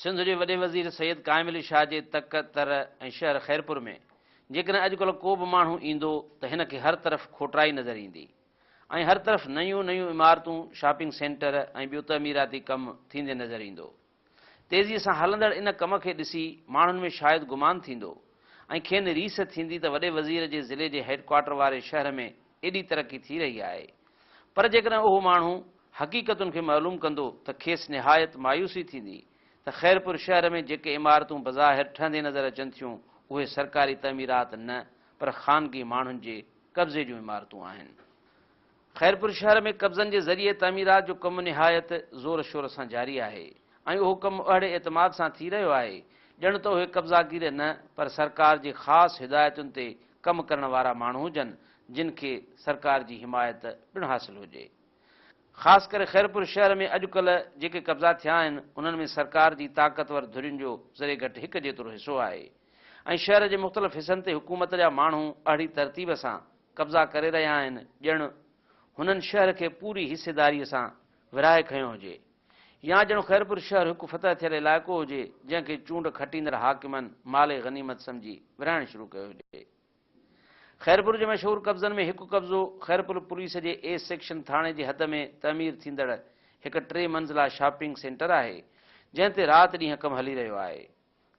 सिंध जे वॾे वज़ीर सैयद कामिल शाह जे तकतर ऐं शहर ख़ैरपुर में जेकॾहिं अॼुकल्ह को बि माण्हू ईंदो त हिन खे हर तरफ़ खोटराई नज़र ईंदी ऐं हर तरफ़ नयूं नयूं इमारतूं शॉपिंग सेंटर ऐं ॿियो तमीराती कमु थींदे नज़र ईंदो। तेज़ीअ सां हलंदड़ इन कम खे ॾिसी माण्हुनि में शायदि गुमान थींदो ऐं खेनि रीस थींदी त वॾे वज़ीर जे ज़िले जे हेडक्वार्टर वारे शहर में एॾी तरक़ी थी रही आहे। पर जेकॾहिं उहो माण्हू हक़ीक़तुनि खे मालूम कंदो त खेसि निहायत मायूसी थींदी त ख़ैरपुर शहर में जेके इमारतूं बज़ाहिर ठहंदे नज़र अचनि थियूं उहे सरकारी तमीरात न पर ख़ानगी माण्हुनि जे कब्ज़े जूं इमारतूं आहिनि। ख़ैरपुर शहर में कब्ज़नि जे ज़रिए तमीरात जो कमु निहायत ज़ोर शोर सां जारी आहे ऐं उहो कमु अहिड़े एतमाद सां थी रहियो आहे ॼण त उहे कब्ज़ागीर न पर सरकार जी ख़ासि हिदायतुनि ते कमु करण वारा माण्हू हुजनि जिन खे सरकार जी हिमायत पिणु हासिलु हुजे। ख़ासि करे ख़ैरपुर शहर में अॼुकल्ह जेके कब्ज़ा थिया आहिनि उन्हनि में सरकार जी ताक़तवर धुरियुनि जो ज़रे घटि हिकु जेतिरो हिसो आहे ऐं शहर जे मुख़्तलिफ़ हिसनि ते हुकूमत जा माण्हू अहिड़ी तरतीब सां कब्ज़ा करे रहिया आहिनि ॼण हुननि शहर खे पूरी हिसेदारीअ सां विराए खयो हुजे या ॼण ख़ैरपुर शहर हिकु फतह थियल इलाइक़ो हुजे जंहिंखे चूंड खटींदड़ हाकिमनि माले गनीमत सम्झी विराइणु शुरू कयो हुजे। ख़ैरपुर जे मशहूरु कब्ज़नि में हिकु कब्ज़ो ख़ैरपुर पुलिस जे ए सेक्शन थाणे जे हद में तमीर थींदड़ हिकु 3 मंज़िला शॉपिंग सेंटर आहे जंहिं ते राति ॾींहुं कमु हली रहियो आहे।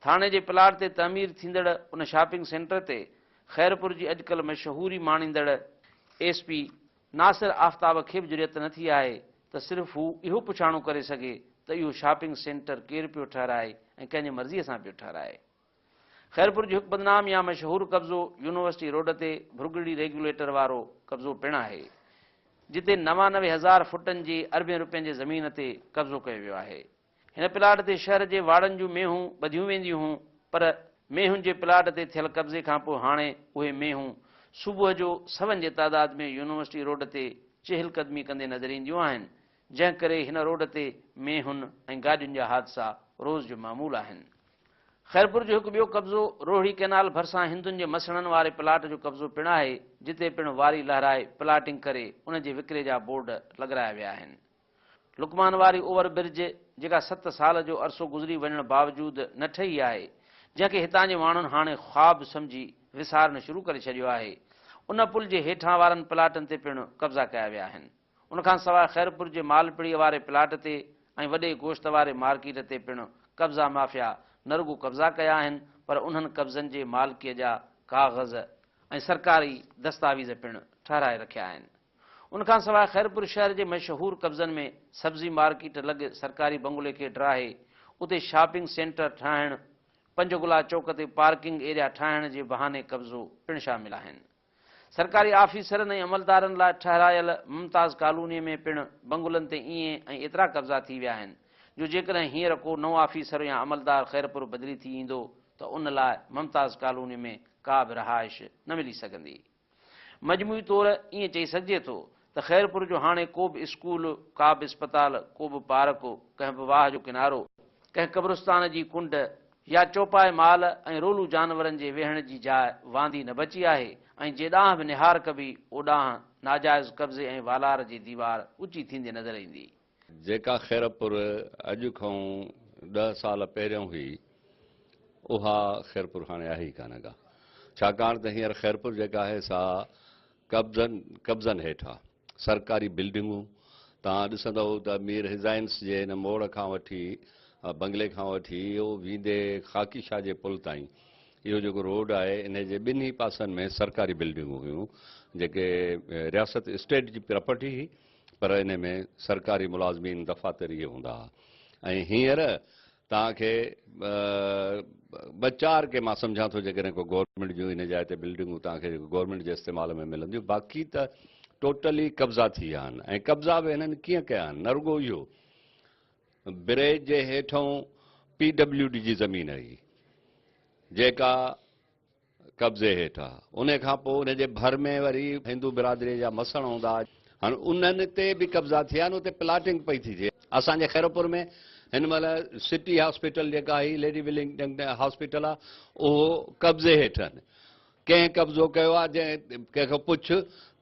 थाणे जे प्लाट ते तमीर थींदड़ उन शॉपिंग सेंटर ते ख़ैरपुर जी अॼुकल्ह मशहूरी माणींदड़ एसपी नासिर आफ्ताब खे बि ज़रूरत न थी आहे त सिर्फ़ु हू इहो पुछाणो करे सघे त इहो शॉपिंग सेंटर केरु पियो ठहिराए ऐं कंहिंजे मर्ज़ीअ सां पियो ठहिराए। ख़ैरपुर जो हिकु बदनाम या मशहूरु कब्ज़ो यूनिवर्सिटी रोड ते भुरगड़ी रेगुलेटर वारो कब्ज़ो पिणु आहे जिते 99,000 फुटनि जी अरबें रुपयनि जे ज़मीन ते कब्ज़ो कयो वियो आहे। हिन प्लाट ते शहर जे वाड़नि जूं मेहूं ॿधियूं वेंदियूं हुयूं पर मेहुनि जे प्लाट ते थियल कब्ज़े खां पोइ हाणे उहे मेहूं सुबुह जो 7 जे तादाद में यूनिवर्सिटी रोड ते चहलकदमी कंदे नज़र ईंदियूं आहिनि जंहिं करे हिन रोड ते मेहुनि ऐं गाॾियुनि जा हादसा रोज़ जो मामूल आहिनि। ख़ैरपुर जो हिकु ॿियो कब्ज़ो रोहिड़ी कैनाल भरिसां हिंदुनि जे मसणनि वारे प्लाट जो कब्ज़ो पिणु आहे जिते पिणु वारी लहराए प्लाटिंग करे उन जे विकिरे जा बोर्ड लॻाया विया आहिनि। लुकमान वारी ओवर ब्रिज जेका 7 साल जो अरसो गुज़री वञण बावजूदि न ठही आहे जंहिंखे हितां जे माण्हुनि हाणे ख़्वाब सम्झी विसारणु शुरू करे छॾियो आहे उन पुल जे हेठां वारनि प्लाटनि ते पिणु कब्ज़ा कया विया आहिनि। उनखां सवाइ ख़ैरपुर जे मालपीड़ीअ वारे प्लाट ते ऐं वॾे गोश्त वारे मार्केट ते पिणु कब्ज़ा माफ़िया न रुॻो कब्ज़ा कया आहिनि पर उन्हनि कब्ज़नि जे मालिकीअ जा काग़ज़ ऐं सरकारी दस्तावेज़ पिणु ठहिराए रखिया आहिनि। उनखां सवाइ ख़ैरपुर शहर जे मशहूरु कब्ज़नि में सब्ज़ी मार्केट लॻ सरकारी बंगले खे ड्राहे उते शॉपिंग सेंटर ठाहिणु 5 गुला चौक ते पार्किंग एरिया ठाहिण जे बहाने कब्ज़ो पिणु शामिल आहिनि। सरकारी ऑफिसरनि ऐं अमलदारनि लाइ ठहिरायल मुमताज़ कॉलोनीअ में पिणु बंगलनि ते ईअं ऐं एतिरा कब्ज़ा थी विया आहिनि जो जेकॾहिं हींअर को नओं ऑफिसर या अमलदार ख़ैरपुर बदिली थी ईंदो त उन लाइ मुमताज़ कॉलोनी में का बि रहाइश न मिली सघंदी। मजमूई तौरु ईअं चई सघिजे थो त ख़ैरपुर जो हाणे को बि स्कूल का बि अस्पताल को बि पार्क कंहिं बि वाह जो किनारो कंहिं क़ब्रिस्तान जी कुंड या चौपाए माल ऐं रोलू जानवरनि जे वेहण जी जाइ वांदी न बची आहे ऐं जेॾांहुं बि निहार कबी ओॾांहुं नाजाइज़ कब्ज़े ऐं वालार जी दीवार ऊची थींदी नज़र ईंदी। जेका ख़ैरपुर अॼु खां 10 साल पहिरियों हुई उहा ख़ैरपुर हाणे आहे ई कान का छाकाणि त हींअर ख़ैरपुर जेका आहे सा कब्ज़नि हेठां सरकारी बिल्डिंगूं तव्हां ॾिसंदव त मीर हिज़ाइन्स जे हिन मोड़ खां वठी बंगले खां वठी इहो वींदे ख़ाकी शाह जे पुल ताईं इहो जेको रोड आहे इन जे ॿिन्ही पासनि में सरकारी बिल्डिंगूं हुयूं जेके रियासत स्टेट जी प्रॉपर्टी हुई पर इन में सरकारी मुलाज़मीन दफ़ातरी हूंदा हुआ ऐं हींअर तव्हांखे 2-4 के मां सम्झां थो जेकॾहिं को गवर्नमेंट जूं इन जाइ ते बिल्डिंगूं तव्हांखे गवर्नमेंट जे इस्तेमाल में मिलंदियूं बाक़ी त टोटली कब्ज़ा थी विया आहिनि ऐं कब्ज़ा बि हिननि कीअं कया आहिनि न रुॻो इहो ब्रिज जे हेठों PWD जी ज़मीन हुई जेका कब्ज़े हेठां उन खां पोइ उन जे भर में वरी हिंदू बिरादरी जा मसण हूंदा हाणे उन्हनि ते बि कब्ज़ा थिया आहिनि उते प्लाटिंग पई थी थिए। असांजे ख़ैरपुर में हिन महिल सिटी हॉस्पिटल जेका आहे लेडी विलिंगटन हॉस्पिटल आहे उहो कब्ज़े हेठि आहिनि कंहिं कब्ज़ो कयो आहे जंहिं कंहिंखां पुछ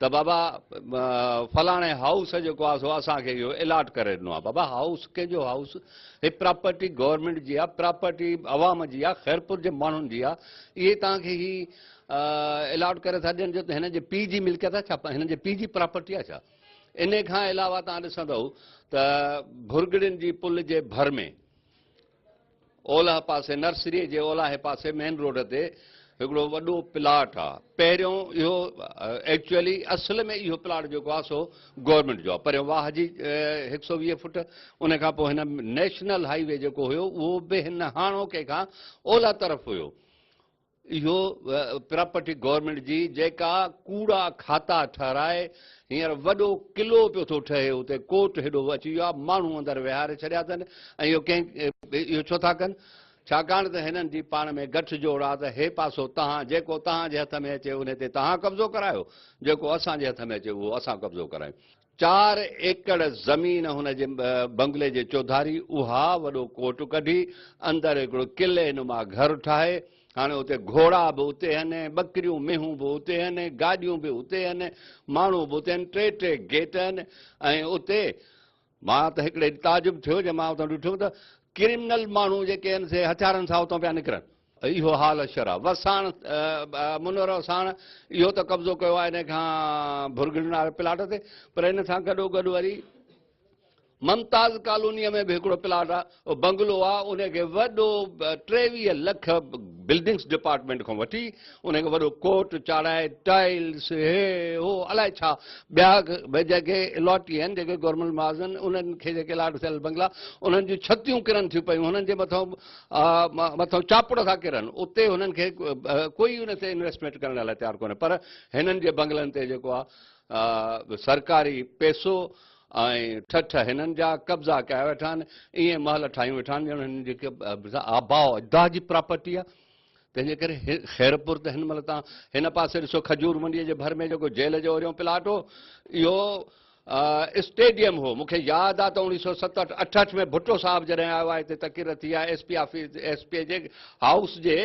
त त बाबा फलाणे हाउस जेको आहे सो असांखे इहो अलॉट करे ॾिनो आहे। बाबा हाउस कंहिंजो हाउस? हे प्रॉपर्टी गवर्नमेंट जी आहे, प्रॉपर्टी अवाम जी आहे, खैरपुर जे माण्हुनि जी आहे। इहे तव्हांखे ही अलॉट करे था ॾियनि जो त हिन जे पीउ जी मिल्कियत आहे छा? हिन जे पीउ जी प्रॉपर्टी आहे छा? इन खां अलावा तव्हां ॾिसंदव त भुरगड़ियुनि जी पुल जे भर में ओलह पासे नर्सरीअ जे ओलह पासे मेन रोड ते हिकिड़ो वॾो प्लाट आहे। पहिरियों इहो एक्चुअली असल में इहो प्लाट जेको आहे सो गवर्नमेंट जो आहे। पहिरियों वाह जी 120 फुट, उन खां पोइ हिन नेशनल हाईवे जेको हुयो उहो बि हिन हाणोके खां ओलह तरफ़ हुयो। इहो प्रॉपर्टी गवर्नमेंट जी जेका कूड़ा खाता ठहिराए हींअर वॾो किलो पियो थो ठहे, उते कोर्ट हेॾो अची वियो आहे, माण्हू अंदरि विहारे छॾिया अथनि। ऐं इहो छो था कनि? छाकाणि त हिननि जी पाण में गठजोड़ आहे त हे पासो तव्हां जेको तव्हांजे हथ में अचे उन ते तव्हां कब्ज़ो करायो, जेको असांजे हथ में अचे उहो असां कब्ज़ो करायूं। 4 एकड़ ज़मीन हुन जे बंगले जे चौधारी उहा वॾो कोर्ट कढी अंदरि हिकिड़ो किले नुमा घर ठाहे हाणे उते घोड़ा बि उते आहिनि, ॿकरियूं मेहूं बि उते आहिनि, गाॾियूं बि उते आहिनि, माण्हू बि उते आहिनि, 3 गेट आहिनि। ऐं उते मां त हिकिड़े ताजुब थियो जे मां उतां ॾिठो त क्रिमिनल माण्हू जेके आहिनि से हथियारनि सां उतां पिया निकिरनि। इहो हाल शरा वसाण मुनवर वसाण इहो त कब्ज़ो कयो आहे इन खां भुरगड़ियुनि वारे प्लाट ते, पर इन सां गॾोगॾु वरी ममताज़ कॉलोनीअ में बि हिकिड़ो प्लाट आहे, बंगलो आहे, उनखे वॾो 23 लख बिल्डिंग्स डिपार्टमेंट खां वठी उनखे वॾो कोर्ट चाढ़ाए, टाइल्स हे हो अलाए छा ॿिया जेके अलॉटी आहिनि, जेके गवर्नमेंट मुआज़िन उन्हनि खे जेके अलॉट थियल बंगला उन्हनि जूं छतियूं किरनि थियूं पयूं, हुननि जे मथां चापड़ था किरनि। उते हुननि खे कोई उन ते इन्वेस्टमेंट करण लाइ तयारु कोन्हे, पर हिननि जे बंगलनि ते जेको आहे सरकारी पैसो ऐं ठठ हिननि जा कब्ज़ा कया वेठा आहिनि। ईअं महल ठाहियूं वेठा आहिनि ॼण हिननि जेके आबाओ अजदाद जी प्रॉपर्टी आहे। तंहिंजे करे खैरपुर त हिन महिल तव्हां हिन पासे ॾिसो खजूर मंडीअ जे भर में जेको जेल जो वरियो प्लाट हो, इहो स्टेडियम हो। मूंखे यादि आहे त 1967-68 में भुट्टो साहिब जॾहिं आयो आहे हिते तक़रीर थी आहे एसपी ऑफिस एसपी जे हाउस जे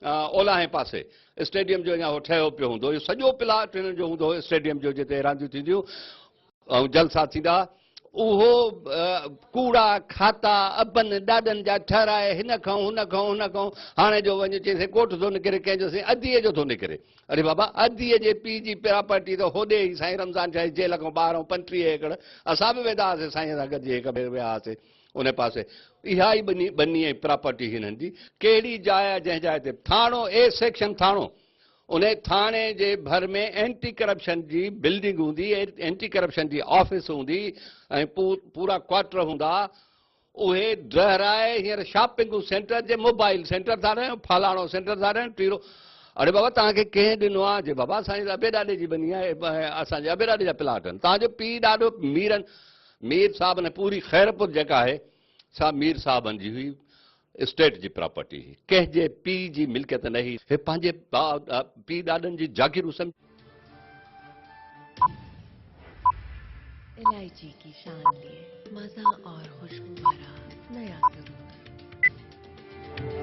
ओलह पासे स्टेडियम जो अञा हो ठहियो पियो हूंदो। इहो सॼो प्लाट हिननि जो हूंदो स्टेडियम जो, जिते रांदियूं थींदियूं ऐं जलसा थींदा। उहो कूड़ा खाता अबनि ॾाॾनि जा ठहिराए हिन खां हुन खां हुन खां हाणे जो वञे चई कोर्ट थो निकिरे, कंहिंजो साईं अधीअ जो थो निकिरे। अरे बाबा अधीअ जे पीउ जी प्रॉपर्टी त होॾे ई साईं रमज़ान शाह जेल खां ॿाहिरि 35 एकड़ असां बि वेंदा हुआसीं साईं सां गॾिजी हिक भेरे विया हुआसीं उन पासे। इहा ई बनी प्रॉपर्टी हिननि जी। कहिड़ी जाइ आहे जंहिं जाइ ते थाणो ए सेक्शन थाणो, उन थाणे जे भर में एंटी करप्शन जी बिल्डिंग हूंदी, एंटी करप्शन जी ऑफिस हूंदी ऐं पूरा क्वार्टर हूंदा। उहे डहराए हींअर शॉपिंग सेंटर जे मोबाइल सेंटर था रहनि, फलाणो सेंटर था रहनि, टीरो। अरे बाबा तव्हांखे कंहिं ॾिनो आहे? जे बाबा असांजे अबे ॾाॾे जी बनी आहे, असांजे अबे ॾाॾे जा प्लाट आहिनि। तव्हांजो पीउ ॾाढो मीर साहब ने पूरी खैरपुर जेका आहे सा मीर साहबनि जी हुई, स्टेट जी प्रॉपर्टी हुई, कंहिंजे पीउ जी मिल्कियत न हुई। हे पंहिंजे पीउ ॾाॾनि जी जागीरूं सम्झ। इलायची की शान लिए मजा और खुशबू भरा नया सुरूर।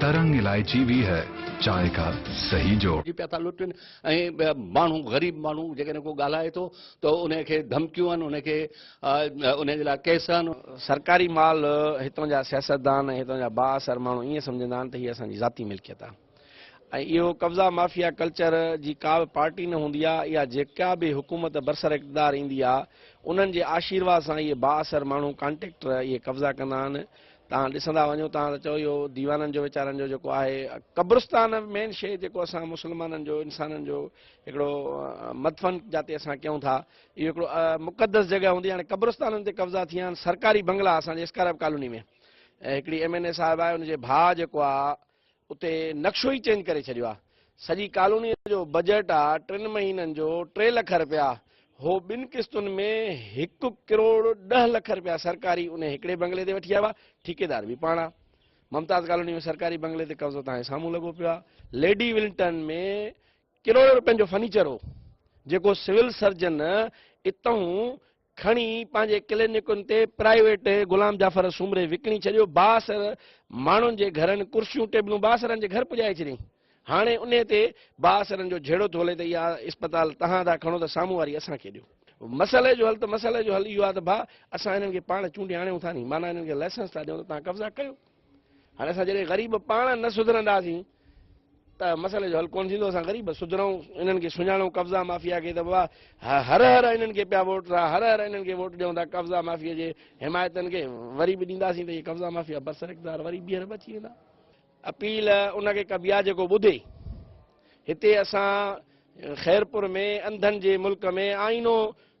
तरंग इलायची भी है चाय का सही जोड़। पिया था लुटनि ऐं माण्हू ग़रीब माण्हू जेकॾहिं को ॻाल्हाए थो त उनखे धमकियूं आहिनि, उनखे उन जे लाइ केस आहिनि। सरकारी माल हितां जा सियासतदान हितां जा बाअसर माण्हू ईअं सम्झंदा आहिनि त हीअ असांजी ज़ाती मिल्कियत आहे। ऐं इहो कब्ज़ा माफ़िया कल्चर जी का बि पार्टी न हूंदी आहे या जेका बि हुकूमत बरसर इक़्तिदार ईंदी आहे उन्हनि जे आशीर्वाद सां इहे बाअसर माण्हू कॉन्ट्रेक्टर इहे कब्ज़ा कंदा आहिनि। तव्हां ॾिसंदा वञो, तव्हां त चओ इहो दीवाननि जो वीचारनि जो जेको आहे क़ब्रिस्तान मेन शइ जेको असां मुस्लमाननि जो इंसाननि जो हिकिड़ो मदफन जाते असां कयूं था, इहो हिकिड़ो मुक़दस जॻह हूंदी आहे। हाणे क़ब्रिस्ताननि ते कब्ज़ा थी विया आहिनि। सरकारी बंगला असांजे स्कारब कॉलोनी में ऐं हिकिड़ी MNA साहिबु आहे, हुनजे भाउ जेको आहे उते नक्शो ई चेंज करे छॾियो आहे। सॼी कॉलोनी जो बजट आहे 3 महीननि जो 3 लख रुपया, हो 2 किस्तुनि में 1 करोड़ 10 लख रुपया सरकारी उन हिकिड़े बंगले ते वठी आयो आहे। ठेकेदार बि पाण आहे। ममताज़ कॉलोनी में सरकारी बंगले ते कब्ज़ो तव्हांजे साम्हूं लॻो पियो आहे। लेडी विल्टन में करोड़ रुपयनि जो फर्नीचर हो जेको सिविल सर्जन इतां खणी पंहिंजे क्लिनिकुनि ते प्राइवेट गुलाम जाफ़र सूमरे विकिणी छॾियो। 62 माण्हुनि जे घरनि कुर्सियूं टेबलूं 62 जे घर पुॼाए छॾियईं। हाणे उन ते बासरनि जो झेड़ो थो हले त इहा इस्पताल तव्हां था खणो त साम्हूं वारी असांखे ॾियो। मसइले जो हल त मसइले जो हल इहो आहे त भाउ असां हिननि खे पाण चूंडे आणियूं था नी, माना हिननि खे लाइसेंस था ॾियूं त तव्हां कब्ज़ा कयो। हाणे असां जॾहिं ग़रीब पाण न सुधरंदासीं त मसइले जो हल कोन थींदो। असां ग़रीब सुधरूं, इन्हनि खे सुञाणूं कब्ज़ा माफ़िया खे त बाबा हर हर इन्हनि खे पिया वोट था, हर हर इन्हनि खे वोट ॾियूं था कब्ज़ा माफ़िया जे हिमायतनि खे, वरी बि ॾींदासीं त इहे कब्ज़ा माफ़िया बसर इक़्तिदार वरी ॿीहर बची वेंदा। अपील उनखे कबी आहे जेको ॿुधे। हिते असां ख़ैरपुर में अंधनि जे मुल्क में आईनो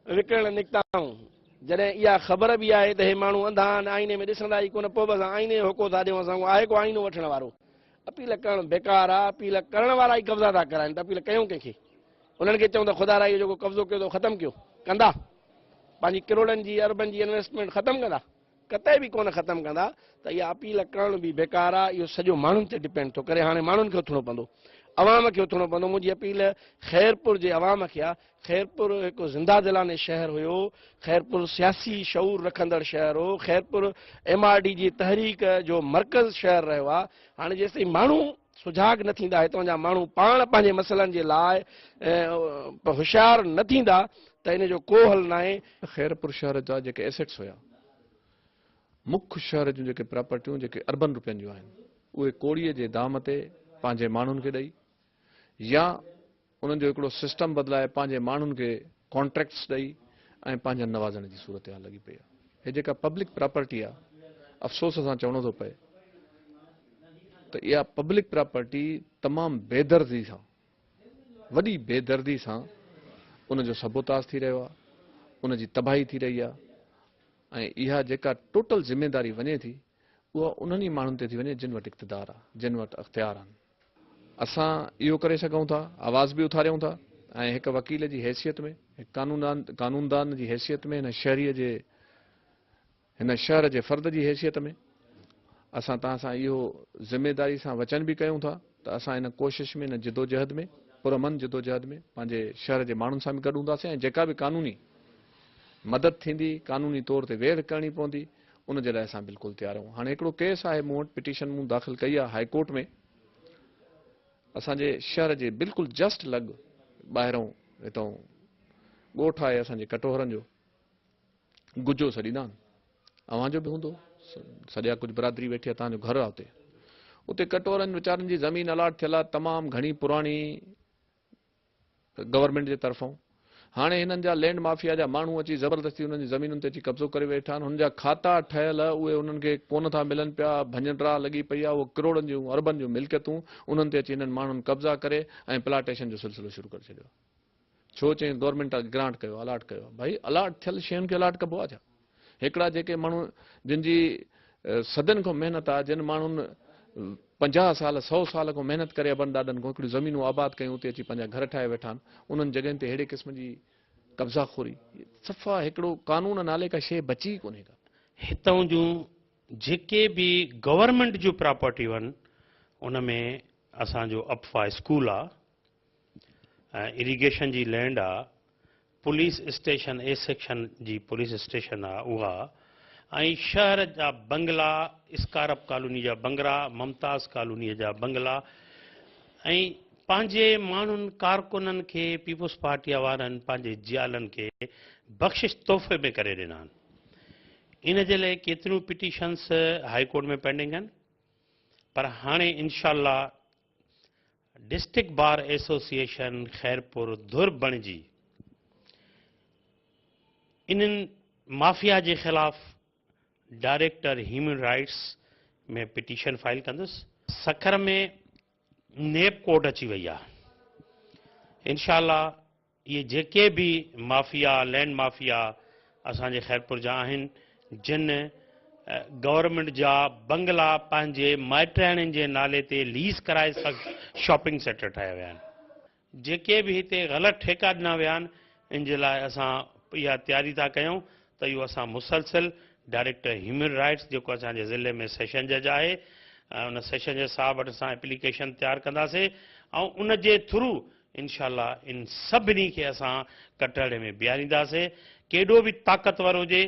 विकिणण निकिता आहियूं, जॾहिं इहा ख़बर बि आहे त हे माण्हू अंधा आहिनि, आईने में ॾिसंदा ई कोन, पोइ बि असां आईने जो होको था ॾियूं, असां आहे को आईनो वठण वारो। अपील करणु बेकार आहे, अपील करण वारा ई कब्ज़ा था कराइनि, त अपील कयूं कंहिंखे? उन्हनि खे चऊं त ख़ुदा राई जेको कब्ज़ो कयो त ख़तमु कयो, कंदा? पंहिंजी किरोड़नि जी अरबनि जी इन्वेस्टमेंट ख़तमु कंदा? कतई बि कोन ख़तमु कंदा। त इहा अपील करणु बि बेकार आहे। इहो सॼो माण्हुनि ते डिपेंड थो करे। हाणे माण्हुनि खे उथणो पवंदो, अवाम खे उथणो पवंदो। मुंहिंजी अपील ख़ैरपुर जे अवाम खे आहे। ख़ैरपुर हिकु ज़िंदा दिलाने शहर हुयो, ख़ैरपुर सियासी शऊर रखंदड़ शहर हो, ख़ैरपुर MRD जी तहरीक जो मर्कज़ शहर रहियो आहे। हाणे जेसिताईं माण्हू सुजाग न थींदा, हितां जा माण्हू पाण पंहिंजे मसइलनि जे लाइ होशियार न थींदा त इन जो को हल न आहे। ख़ैरपुर शहर जा जेके एसेट्स हुया, मुख्य शहर जूं जेके प्रॉपर्टियूं जेके अर्बन रुपयनि जूं आहिनि, उहे कोड़ीअ जे दाम ते पंहिंजे माण्हुनि खे ॾेई या उन्हनि जो हिकिड़ो सिस्टम बदिलाए पंहिंजे माण्हुनि खे कॉन्ट्रेक्ट्स ॾेई ऐं पंहिंजा नवाज़ण जी सूरत हाल लॻी पई आहे। हे जेका पब्लिक प्रॉपर्टी आहे, अफ़सोस सां चवणो थो पए त इहा पब्लिक प्रॉपर्टी तमामु बेदर्दी सां, वॾी बेदर्दी सां उनजो सबोताज थी रहियो आहे, उनजी तबाही थी रही आहे। ऐं इहा जेका टोटल ज़िम्मेदारी वञे थी, उहा उन्हनि ई माण्हुनि ते थी वञे जिन वटि इक़्तिदार आहे, जिन वटि अख़्तियार आहिनि। असां इहो करे सघूं था, आवाज़ बि उथारियूं था, ऐं हिकु वकील जी हैसियत में, हिकु कानूनदान जी हैसियत में, हिन शहर जे फ़र्द जी हैसियत में असां तव्हां सां इहो ज़िम्मेदारी सां वचन बि कयूं था त असां इन कोशिश में, इन जिदोजहद में, पुरमन जिदोजहद में पंहिंजे शहर जे माण्हुनि सां बि गॾु हूंदासीं। ऐं जेका बि कानूनी मदद थींदी, कानूनी तौर ते वेढ़ करणी पवंदी, उनजे लाइ असां बिल्कुलु तयार आहियूं। हाणे हिकिड़ो केस आहे, मूं वटि पिटीशन मूं दाख़िल कई आहे हाई कोर्ट में। असांजे शहर जे बिल्कुलु जस्ट लॻ ॿाहिरों हितां ॻोठ आहे असांजे कटोहरनि जो, गुजो सॾींदा आहिनि, अव्हांजो बि हूंदो, सॼा कुझु बिरादरी वेठी आहे, तव्हांजो घर आहे उते। उते कटोरनि वीचारनि जी ज़मीन अलाट थियल आहे, तमामु घणी पुराणी गवर्नमेंट जे तरफ़ां। हाणे हिननि जा लैंड माफ़िया जा माण्हू अची ज़बरदस्ती हुननि जी ज़मीनुनि ते अची कब्ज़ो करे वेठा आहिनि। हुन जा खाता ठहियल उहे उन्हनि खे कोन था मिलनि पिया, भंजंडरा लॻी पई आहे, उहो किरोड़नि जूं अरबनि जूं मिल्कियतूं उन्हनि ते अची हिननि माण्हुनि कब्ज़ा करे ऐं प्लाटेशन जो सिलसिलो शुरू करे छॾियो। छो चई गवर्नमेंट ग्रांट कयो, अलाट कयो। भाई अलाट थियल शयुनि खे अलाट कबो आहे छा? हिकिड़ा जेके माण्हू जिन जी सदन खां महिनत आहे, जिन माण्हुनि 50 साल 100 साल खां महिनत करे अबनि ॾाॾनि खां हिकिड़ियूं ज़मीनूं आबाद कयूं, उते अची पंहिंजा घर ठाहे वेठा आहिनि, उन्हनि जॻहियुनि ते अहिड़े क़िस्म जी कब्ज़ाखोरी, सफ़ा हिकिड़ो कानून नाले का शइ बची कोन्हे का। हितां जूं जेके बि गवर्नमेंट जूं प्रॉपर्टियूं आहिनि, उन में असांजो अप्फा स्कूल आहे, इरिगेशन जी लैंड आहे, पुलिस स्टेशन ए सेक्शन जी पुलिस स्टेशन आहे उहा, ऐं शहर जा बंगला, स्कारप कॉलोनी जा बंगला, ममताज़ कॉलोनीअ जा बंगला, ऐं पंहिंजे माण्हुनि कारकुननि खे, पीपुल्स पार्टीअ वारनि पंहिंजे जियालनि खे बख़्शिश तोहफ़े में करे ॾिना आहिनि। इन जे लाइ केतिरियूं पिटीशन्स हाई कोर्ट में पेंडिंग आहिनि, पर हाणे इंशाअल्लाह डिस्ट्रिक्ट बार एसोसिएशन ख़ैरपुर धुर बणिजी इन्हनि माफ़िया जे ख़िलाफ़ डायरेक्टर ह्यूमन राइट्स में पिटीशन फाइल कंदुसि। सखर में नेब कोर्ट अची वई आहे। इंशाअल्लाह ये जेके भी माफ़िया, लैंड माफ़िया असांजे ख़ैरपुर जा आहिनि, जिन गवर्नमेंट जा बंगला पंहिंजे माइटाणियुनि जे नाले ते लीज़ कराए शॉपिंग सेंटर ठाहिया विया आहिनि, जेके बि हिते ग़लति ठेका ॾिना विया आहिनि, इन जे लाइ असां इहा तयारी था कयूं त इहो असां मुसलसिल डायरेक्टर ह्यूमन राइट्स जेको असांजे ज़िले में सेशन जज आहे, उन सेशन जज साहब वटि असां एप्लीकेशन तयारु कंदासीं ऐं उन जे थ्रू इंशाअल्लाह इन सभिनी खे असां कटहरे में बीहारींदासीं। केॾो बि ताक़तवर हुजे,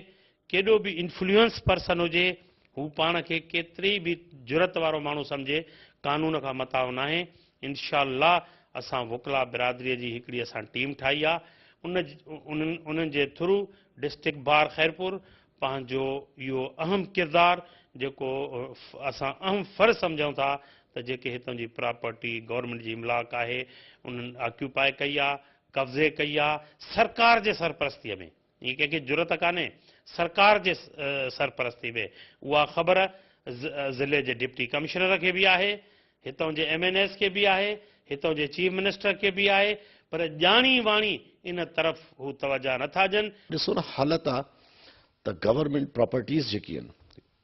केॾो बि इन्फ्लुएंस पर्सन हुजे, हू पाण खे केतिरी बि जुरत वारो माण्हू सम्झे, कानून खां मथां न आहे। इंशाअल्लाह असां वकला बिरादरीअ जी हिकिड़ी असां टीम ठाही आहे। उन्हनि जे थ्रू डिस्ट्रिक्ट बार खैरपुर पंहिंजो इहो अहम किरदारु जेको असां अहम फ़र्ज़ सम्झूं था त जेके हितां जी प्रॉपर्टी गवर्नमेंट जी इमलाक आहे उन्हनि ऑक्यूपाए कई आहे, कब्ज़े कई आहे सरकार जे सरपरस्तीअ में। ईअं कंहिंखे ज़रूरत कान्हे, सरकार जे सरपरस्ती में उहा ख़बर ज़िले जे डिप्टी कमिश्नर खे बि आहे, हितां जे MNS खे बि आहे, हितां जे चीफ मिनिस्टर खे बि आहे, पर ॼाणी वाणी इन तरफ़ हू तवजा नथा ॾियनि। ॾिसो न हालत आहे त गवर्नमेंट प्रॉपर्टीज़ जेकी आहिनि,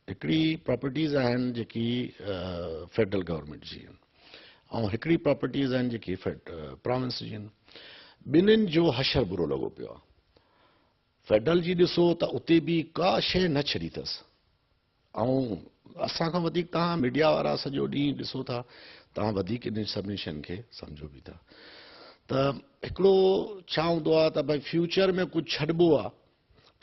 हिकिड़ी प्रॉपर्टीज़ आहिनि जेकी फेडरल गवर्नमेंट जी आहिनि ऐं हिकिड़ी प्रॉपर्टीज़ आहिनि जेकी प्रोविंस जी आहिनि। ॿिन्हिनि जो हशर बुरो लॻो पियो आहे। फेडरल जी ॾिसो त उते बि का शइ न छॾी अथसि ऐं असांखां वधीक तव्हां मीडिया वारा सॼो ॾींहुं ॾिसो था, तव्हां वधीक इन सभिनी शयुनि खे सम्झो बि था। त हिकिड़ो छा हूंदो आहे त भई फ्यूचर में कुझु छॾिबो आहे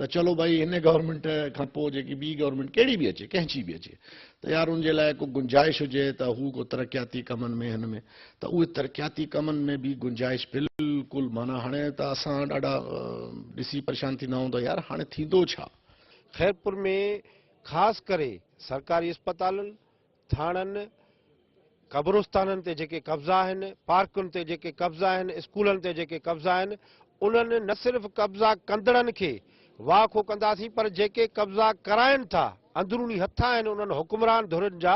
त चलो भई हिन गवर्नमेंट खां पोइ जेकी ॿी गवर्नमेंट कहिड़ी बि अचे, कंहिंजी बि अचे, त यार उनजे लाइ को गुंजाइश हुजे त हू को तरक़ियाती कमनि में हिन में त उहे तरक़ियाती कमनि में बि गुंजाइश बिल्कुलु माना हाणे त असां ॾाढा ॾिसी परेशान थींदा आहियूं त यार हाणे थींदो छा। खैरपुर में ख़ासि करे सरकारी अस्पतालनि, थाणनि, क़ब्रस्ताननि ते जेके कब्ज़ा आहिनि, पार्कुनि ते जेके कब्ज़ा आहिनि, स्कूलनि ते जेके कब्ज़ा आहिनि, उन्हनि न सिर्फ़ु कब्ज़ा कंदड़नि खे वाखो कंदासीं, पर जेके कब्ज़ा कराइनि था अंदरूनी हथ आहिनि उन्हनि हुकुमरान धुरनि जा,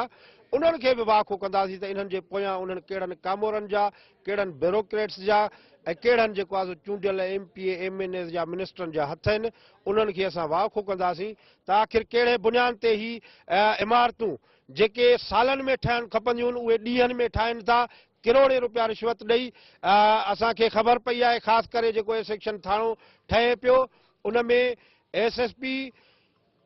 उन्हनि खे बि वाखो कंदासीं त इन्हनि जे पोयां उन्हनि कहिड़नि कामोरनि जा, कहिड़नि ब्यूरोक्रेट्स जा ऐं कहिड़नि जेको आहे चूंडियल MPA MNS जा मिनिस्टरनि जा हथ आहिनि, उन्हनि खे असां वाखो कंदासीं त आख़िर कहिड़े बुनियाद ते ही इमारतूं जेके सालनि में ठहणु खपंदियूं आहिनि उहे ॾींहंनि में ठाहिनि था, करोड़े रुपया रिश्वत ॾेई। असांखे ख़बर पई आहे ख़ासि करे जेको सेक्शन थाणो ठहे पियो उन में SSP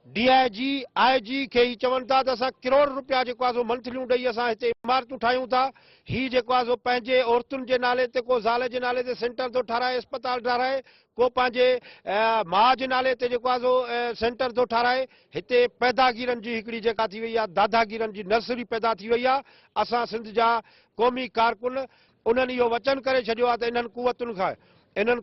DIG IG खे ई चवनि था त असां करोड़ रुपया जेको आहे मंथलियूं ॾेई असां हिते इमारतूं ठाहियूं था। ही जेको आहे पंहिंजे औरतुनि जे नाले ते, को ज़ाल जे नाले ते सेंटर थो ठाराए, अस्पताल ठाराए, को पंहिंजे माउ जे नाले ते जेको आहे सेंटर थो ठाराए। हिते पैदागीरनि जी हिकिड़ी जेका थी वई आहे, दादागीरनि जी नर्सरी पैदा थी वई आहे। असां सिंध जा क़ौमी कारकुन उन्हनि इहो वचन करे छॾियो आहे त इन्हनि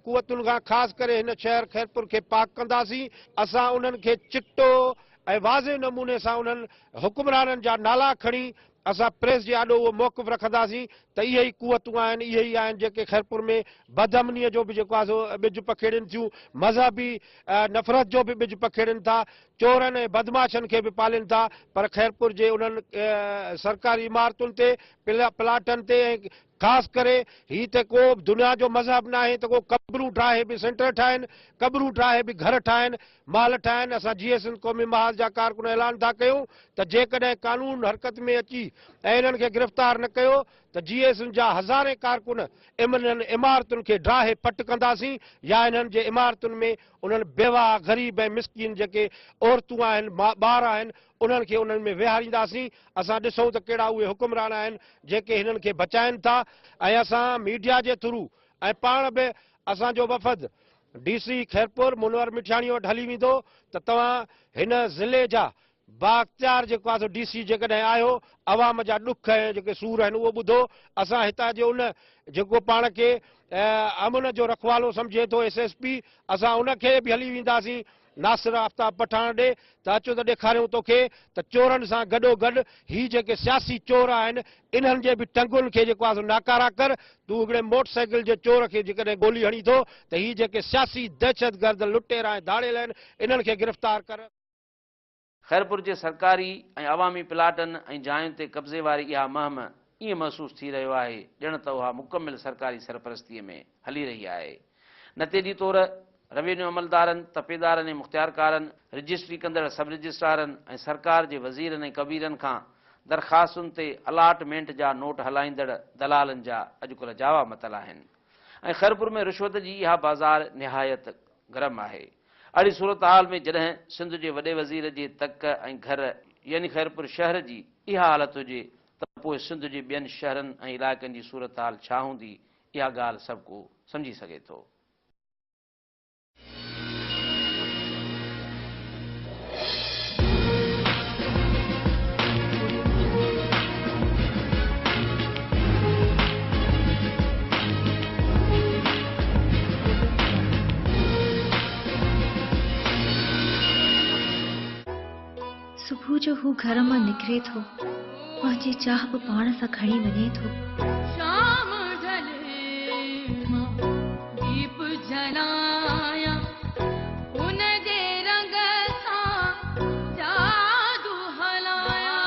कुवतुनि खां ख़ासि करे हिन शहर खैरपुर खे पाक कंदासीं। असां उन्हनि खे चिटो ऐं वाज़े नमूने सां उन्हनि हुकुमराननि जा नाला खणी असां प्रेस जे आॾो उहो मौक़िफ़ रखंदासीं त इहे ई कुवतूं आहिनि, इहे ई आहिनि जेके खैरपुर में बदअमनीअ जो बि जेको आहे ॿिज पखेड़नि थियूं, मज़हबी नफ़रत जो बि ॿिज पखेड़नि था, चोरनि ऐं बदमाशनि खे बि पालीनि था। पर खैरपुर जे उन्हनि सरकारी इमारतुनि ते, प्लाटनि ते ऐं ख़ासि करे ही त को दुनिया जो मज़हब न आहे त को कब्रूं ठाहे बि सेंटर ठाहिनि, कब्रूं ठाहे बि घर ठाहिनि, महल ठाहिनि। असां GSN क़ौमी महाल जा कारकुन ऐलान था कयूं त जेकॾहिं कानून हरकत में अची ऐं इन्हनि खे गिरफ़्तार न कयो त GSN जा हज़ारे कारकुन इन्हनि इमारतुनि खे ड्राहे पट कंदासीं या इन्हनि जे इमारतुनि में उन्हनि बेवाह ग़रीब ऐं मिसकीन जेके औरतूं आहिनि, ॿार आहिनि, उन्हनि खे उन्हनि में विहारींदासीं। असां ॾिसूं त कहिड़ा उहे हुकुमरान आहिनि जेके हिननि खे बचाइनि था। ऐं असां मीडिया जे थ्रू ऐं पाण बि असांजो वफ़द DC खैरपुर मुनवर मिठाणी वटि हली वेंदो त तव्हां हिन ज़िले जा बाख्तियार जेको आहे DC जेकॾहिं आयो, अवाम जा ॾुख ऐं जेके सूर आहिनि उहो ॿुधो। असां हितां जो उन जेको पाण खे अमन जो रखवालो सम्झे थो SSP, असां उनखे बि हली वेंदासीं नासिर आफ्ताब पठाण ॾे त अचो त ॾेखारियूं तोखे त चोरनि सां गॾोगॾु ही जेके सियासी चोर आहिनि इन्हनि जे बि टंगुनि खे जेको आहे नाकारा कर। तूं हिकिड़े मोटरसाइकिल जे चोर खे जेकॾहिं गोली हणी थो त ही जेके सियासी दहशतगर्द लुटेरा ऐं धाड़ेल आहिनि इन्हनि खे गिरफ़्तार कर। खैरपुर जे सरकारी ऐं अवामी प्लाटनि ऐं जायुनि ते कब्ज़े वारी इहा मुहिम ईअं महसूसु थी रहियो आहे ॼण त उहा मुकमिल सरकारी सरपरस्तीअ में हली रही आहे। नतीजे तौर रेवेन्यू अमलदारनि, तपेदारनि ऐं मुख़्तियारकारनि, रजिस्ट्री कंदड़ सब रजिस्ट्रारनि ऐं सरकार जे वज़ीरनि ऐं कबीरनि खां दरख़्वास्तुनि ते अलाटमेंट जा नोट हलाईंदड़ दलालनि जा अॼुकल्ह जावा मतल आहिनि ऐं खैरपुर में रिश्वत जी इहा बाज़ार निहायत गरम आहे। अहिड़ी सूरत हाल में जॾहिं सिंध जे वॾे वज़ीर जे तक ऐं घर यानी खैरपुर शहर जी इहा हालत हुजे त पोइ सिंध जे ॿियनि शहरनि ऐं इलाइक़नि जी सूरत हाल छा हूंदी, इहा ॻाल्हि सभु को सम्झी सघे थो। जो हू घर मां निकिरे थो मुंहिंजी चाह बि पाण सां खणी वञे थो। शाम ढले मां दीप जलाया उन जे रंग सां जादू हलाया।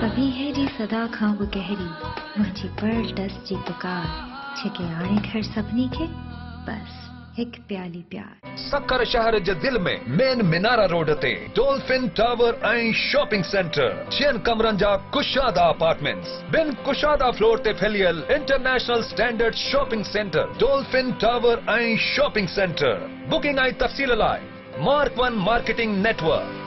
कभी हेड़ी सदा खां बि गहरी मुंहिंजी पर डस जी पुकार जेके आणे घर सभिनी खे बस एक प्याली प्यार। सखर शहर जे दिल में मेन मिनारा रोड ते डॉल्फिन टावर ऐं शॉपिंग सेंटर जिन कमरन जा कुशादा अपार्टमेंट्स बिन कुशादा फ्लोर ते फैलियल international standard shopping centre Dolphin tower ऐं शॉपिंग सेंटर। बुकिंग ऐं तफ़सील लाइ मार्क 1 मार्केटिंग नेटवर्क।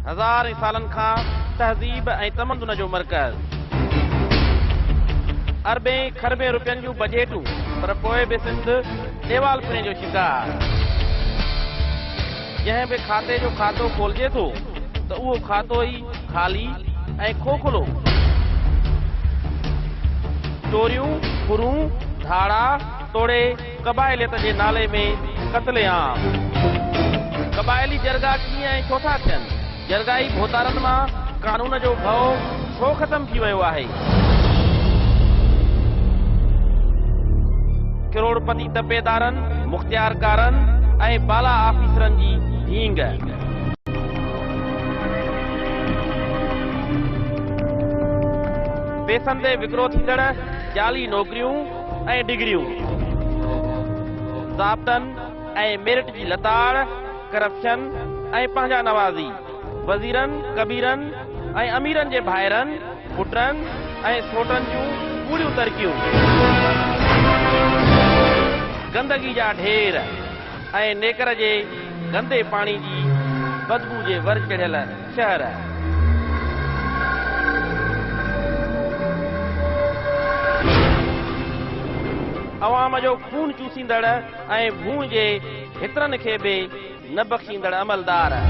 हज़ार सालनि खां तहज़ीब ऐं तमदुन जो मर्कज़। अरबें खरबें रुपयनि जूं बजेटूं पर पोइ बि सिंध देवालपणे जो शिकार। जंहिं बि खाते जो खातो खोलिजे थो त उहो खातो ई ख़ाली ऐं खोखलो। चोरियूं खुरूं धाड़ा तोड़े क़बाइलियत जे नाले में क़त्लेआम। क़बाइली जरगा कीअं ऐं छो था थियनि? जरगाई भोतारनि मां कानून जो भउ छो ख़तम थी वियो आहे? करोड़पति तपेदारनि मुख़्तियारकारनि ऐं बाला ऑफिसरनि जी हींग। पैसनि ते विकिरो थींदड़ जाली नौकरियूं ऐं डिग्रियूं। ज़ाब्तनि ऐं मेरिट जी लताड़ करप्शन ऐं पंहिंजा नवाज़ी। वज़ीरनि कबीरनि ऐं अमीरनि जे भाइरनि पुटनि ऐं सोटनि जूं पूरियूं तरक़ियूं। गंदगी जा ढेर ऐं नेकर जे गंदे पाणी जी बदबू जे वर चढ़ियल शहर। अवाम जो खून चूसींदड़ ऐं भूं जे हितरनि खे बि न बख़्शींदड़ अमलदार।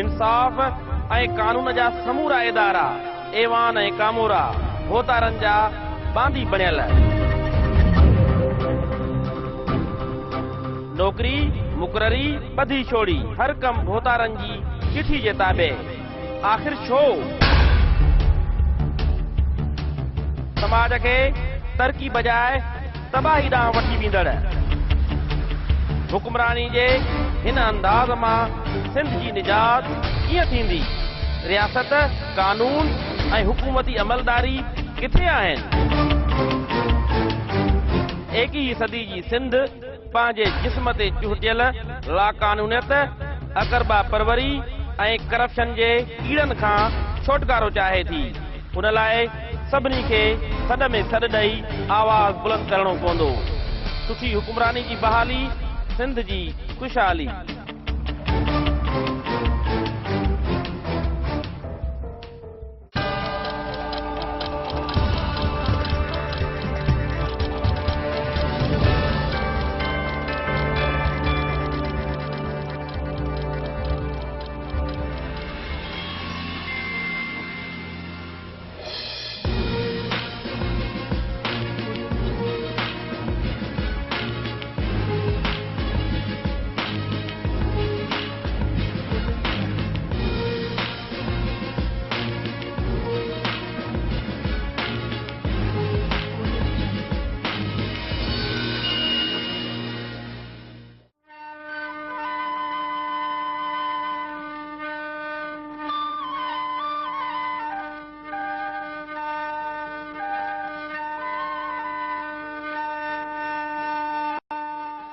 इंसाफ़ ऐं कानून जा समूरा इदारा ऐवान ऐं कामोरा भोतारनि जा बांदी बणियल। नौकरी मुक़ररी ॿधी छोड़ी हर कम भोतारनि जी चिठी जे ताबे। आख़िर छो? समाज खे तरक़ी बजाए तबाही ॾांहुं वठी वेंदड़ हुक्मरानी जे हिन अंदाज़ मां सिंध जी निजात कीअं थींदी? रियासत कानून ऐं हुकूमती अमलदारी किथे आहिनि? 21वीं सदी जी सिंध पंहिंजे जिस्म ते चुहटियल लाकानूनियत अकरबा परवरी ऐं करप्शन जे कीड़नि खां छुटकारो चाहे थी। उन लाइ सभिनी खे सॾ में सॾ ॾेई आवाज़ बुलंद करणो पवंदो। सुठी हुक्मरानी जी बहाली सिंध जी खुशहाली।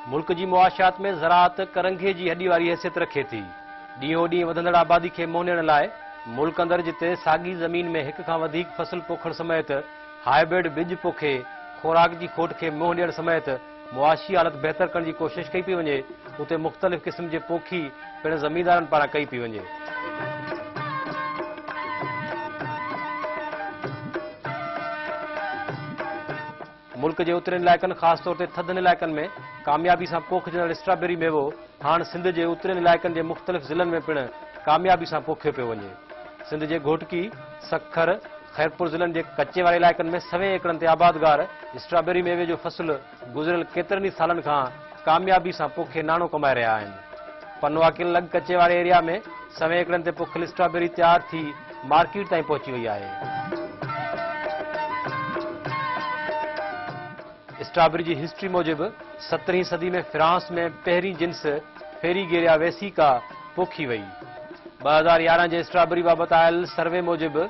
मुल्क जी मुआशियात में ज़राअत करंघे जी हॾी वारी हैसियत रखे थी। ॾींहों ॾींहुं वधंदड़ आबादी खे मोहणण लाइ मुल्क अंदरि जिते साॻी ज़मीन में हिक खां वधीक फसल पोखण समेत हाइब्रिड बिज पोखे खोराक जी खोट खे मोह ॾियण समेत मुआशी हालत बेहतर करण जी कोशिश कई पई वञे, उते मुख़्तलिफ़ क़िस्म जे पोखी पिण ज़मींदारनि पारां कई पई वञे। मुल्क जे उतरनि इलाइक़नि ख़ासि तौर ते थधनि इलाइक़नि में कामयाबी सां पोखजंदड़ स्ट्रॉबेरी मेवो हाणे सिंध जे उतरनि इलाइक़नि जे मुख़्तलिफ़ ज़िलनि में पिण कामयाबी सां पोखियो पियो वञे। सिंध जे घोटकी, सखर, खैरपुर ज़िलनि जे कचे वारे इलाइक़नि में 100 एकड़नि ते आबादगार स्ट्रॉबेरी मेवे जो फसल गुज़िरियल केतिरनि ई सालनि खां कामयाबी सां पोखे नाणो कमाए रहिया आहिनि। पनवा किल लॻ कचे वारे एरिया में 100 एकड़नि ते पोखियल स्ट्रॉबेरी तयार थी मार्केट ताईं पहुची वई आहे। स्ट्रॉबेरी जी हिस्ट्री मूजिबि 17वीं सदी में फ्रांस में पहिरीं जिन्स फेरीगेरिया वेसिका पोखी वई। 2011 जे स्ट्रॉबेरी बाबति आयल सर्वे मूजिबि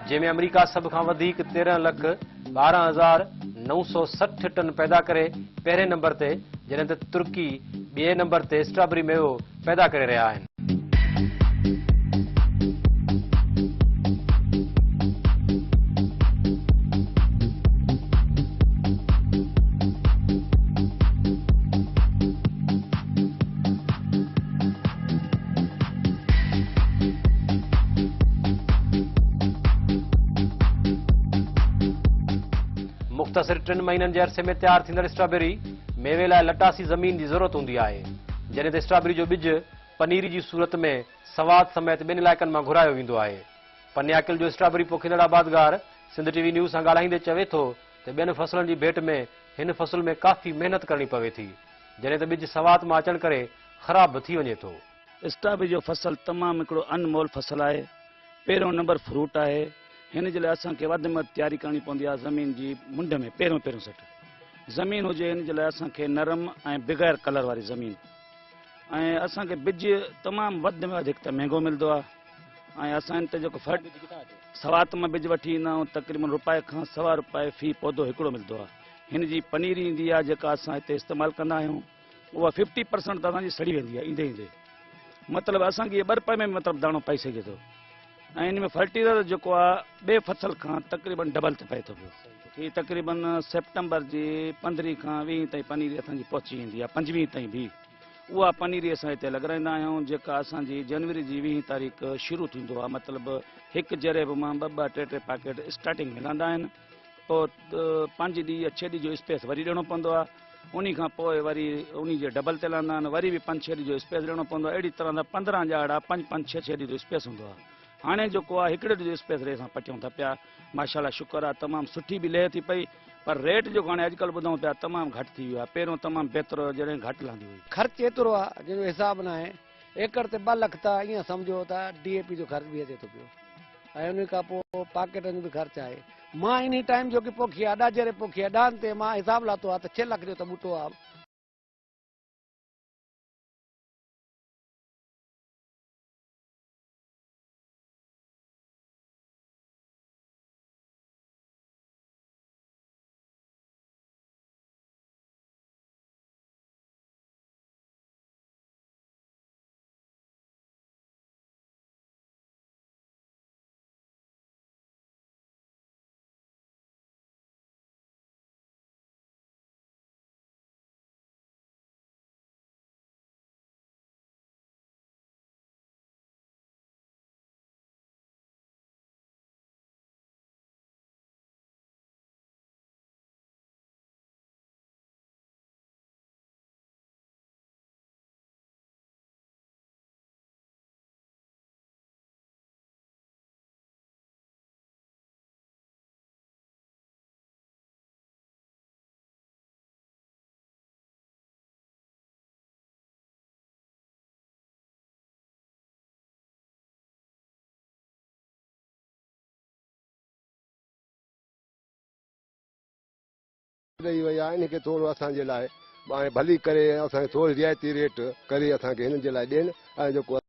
जंहिंमें अमेरिका सभ खां वधीक 13,12,960 टन पैदा करे पहिरें नंबर ते, जॾहिं त तुर्की ॿिए नंबर ते स्ट्रॉबेरी मेवो पैदा करे रहिया आहिनि। मुख़्तसिर 3 महीननि जे अरसे में तयार थींदड़ स्ट्रॉबेरी मेवे लाइ लटासी ज़मीन जी ज़रूरत हूंदी आहे, जॾहिं त स्ट्रॉबेरी जो ॿिज पनीरी जी सूरत में सवाद समेत 2 इलाइक़नि मां घुरायो वेंदो आहे। पन्याकिल जो स्ट्रॉबेरी पोखींदड़ आबादगार सिंध टीवी न्यूज़ सां ॻाल्हाईंदे चवे थो त ॿियनि फसलनि जी भेट में हिन फसल में काफ़ी महिनत करणी पवे थी, जॾहिं त ॿिज सवाद मां अचण करे ख़राब बि थी वञे थो। स्ट्रॉबेरी जो फसल तमामु हिकिड़ो अनमोल फसल आहे। पहिरियों नंबर फ्रूट आहे। हिन जे लाइ असांखे वधि में वधि तयारी करणी पवंदी आहे ज़मीन जी मुंड में पहिरियों सेट ज़मीन हुजे। हिन जे लाइ असांखे नरम ऐं बिग़ैर कलर वारी ज़मीन ऐं असांखे बिज तमामु वधि में वधि हिकु त महांगो मिलंदो आहे ऐं असां हिन ते जेको सवात मां बिज वठी ईंदा आहियूं तक़रीबन ₹1 खां ₹1.25 फी पौधो हिकिड़ो मिलंदो आहे। हिन जी पनीरी ईंदी आहे जेका असां हिते इस्तेमालु कंदा आहियूं, उहा 50% त असांजी सड़ी वेंदी आहे ईंदे ईंदे। मतिलबु असांखे इहे 2 रुपए में मतिलबु दाणो पई सघे थो ऐं इन में फर्टिलाइज़र जेको आहे ॿिए फसल खां तक़रीबन डबल ते पए थो पियो। हीअ तक़रीबन सेप्टेंबर जी 15 खां 20 ताईं पनीरी असांजी पहुची वेंदी आहे, 25 ताईं बि उहा पनीरी असां हिते लॻाराईंदा आहियूं, जेका असांजी जनवरी जी 20 तारीख़ शुरू थींदो आहे। मतिलबु हिकु जरेब मां 2-2, 3-3 पैकेट स्टार्टिंग मिलंदा आहिनि। पोइ 5 ॾींहं या 6 ॾींहं जो स्पेस वरी ॾियणो पवंदो आहे। उन खां पोइ वरी उन जे डबल ते लहंदा आहिनि, वरी बि 5-6 ॾींहं जो स्पेस ॾियणो पवंदो आहे। अहिड़ी तरह सां 15 जाड़ा 5-5, 6-6 ॾींहं जो स्पेस हूंदो आहे। हाणे जेको आहे हिकिड़े ॾींहं जो स्पेस रे असां पटियूं था पिया। माशाल्लाह शुक्र आहे तमामु सुठी बि लहे थी पई, पर रेट जेको हाणे अॼुकल्ह ॿुधूं पिया तमामु घटि थी वियो आहे। पहिरियों तमामु बहितर जॾहिं घटि लहंदी हुई। ख़र्च एतिरो आहे जंहिंजो हिसाब न आहे। एकड़ ते 2 लख त ईअं सम्झो त DAP जो ख़र्च बि अचे थो पियो ऐं उन खां पोइ पाकेटनि जो बि ख़र्च आहे। मां इन टाइम जो की पोखी आहे ॾाजरे पोखी आहे ॾान ते मां हिसाब लाथो आहे त 6 लख जो त ॿूटो आहे। ॾेई वई आहे इन खे थोरो असांजे लाइ भली करे असांखे थोरी रियायती रेट करे असांखे हिननि जे लाइ ॾियनि ऐं जेको